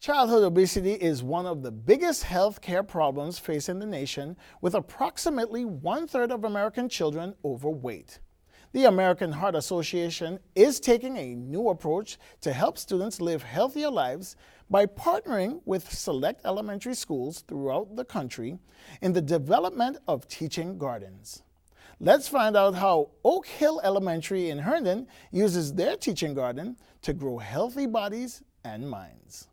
Childhood obesity is one of the biggest health care problems facing the nation, with approximately 1/3 of American children overweight. The American Heart Association is taking a new approach to help students live healthier lives by partnering with select elementary schools throughout the country in the development of teaching gardens. Let's find out how Oak Hill Elementary in Herndon uses their teaching garden to grow healthy bodies and minds.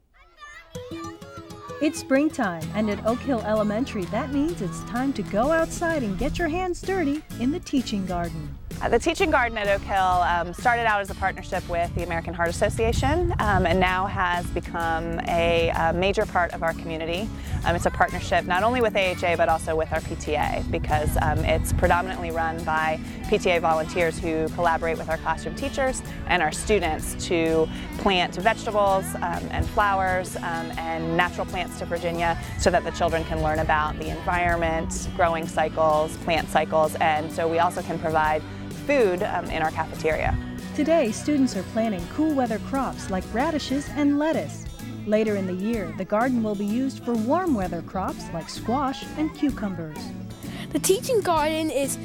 It's springtime, and at Oak Hill Elementary, that means it's time to go outside and get your hands dirty in the teaching garden. The Teaching Garden at Oak Hill started out as a partnership with the American Heart Association and now has become a major part of our community. It's a partnership not only with AHA but also with our PTA, because it's predominantly run by PTA volunteers who collaborate with our classroom teachers and our students to plant vegetables and flowers and natural plants to Virginia so that the children can learn about the environment, growing cycles, plant cycles, and so we also can provide food in our cafeteria. Today, students are planting cool weather crops like radishes and lettuce. Later in the year, the garden will be used for warm weather crops like squash and cucumbers. The teaching garden is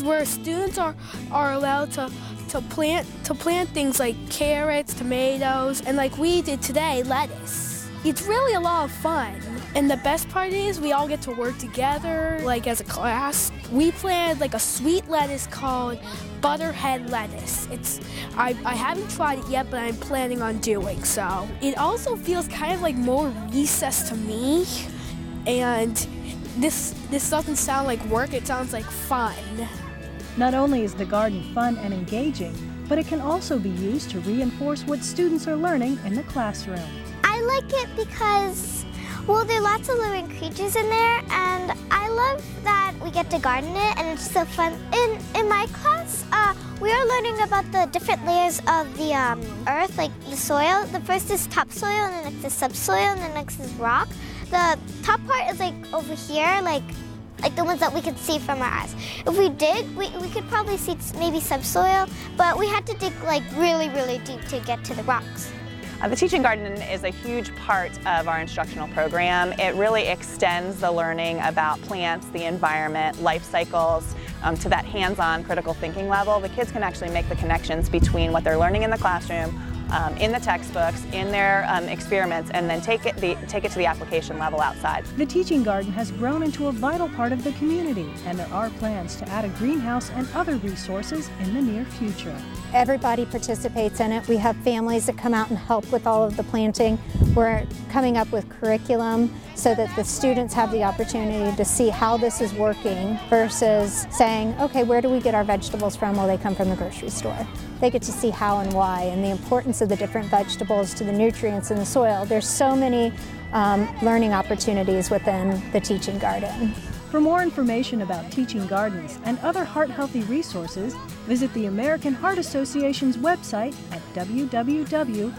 where students are allowed to plant things like carrots, tomatoes, and like we did today, lettuce. It's really a lot of fun. And the best part is we all get to work together, like as a class. We planted like a sweet lettuce called butterhead lettuce. I haven't tried it yet, but I'm planning on doing so. It also feels kind of like more recess to me. And this doesn't sound like work, it sounds like fun. Not only is the garden fun and engaging, but it can also be used to reinforce what students are learning in the classroom. I like it because, well, there are lots of living creatures in there, and I love that we get to garden it, and it's so fun. In my class, we are learning about the different layers of the earth, like the soil. The first is topsoil, and the next is subsoil, and the next is rock. The top part is like over here, like the ones that we could see from our eyes. If we dig, we could probably see maybe subsoil, but we had to dig like really, really deep to get to the rocks. The Teaching Garden is a huge part of our instructional program. It really extends the learning about plants, the environment, life cycles, to that hands-on critical thinking level. The kids can actually make the connections between what they're learning in the classroom, in the textbooks, in their experiments, and then take it to the application level outside. The teaching garden has grown into a vital part of the community, and there are plans to add a greenhouse and other resources in the near future. Everybody participates in it. We have families that come out and help with all of the planting. We're coming up with curriculum so that the students have the opportunity to see how this is working versus saying, okay, where do we get our vegetables from? Well, they come from the grocery store. They get to see how and why and the importance of the different vegetables to the nutrients in the soil. There's so many learning opportunities within the teaching garden. For more information about teaching gardens and other heart-healthy resources, visit the American Heart Association's website at www.heart.org.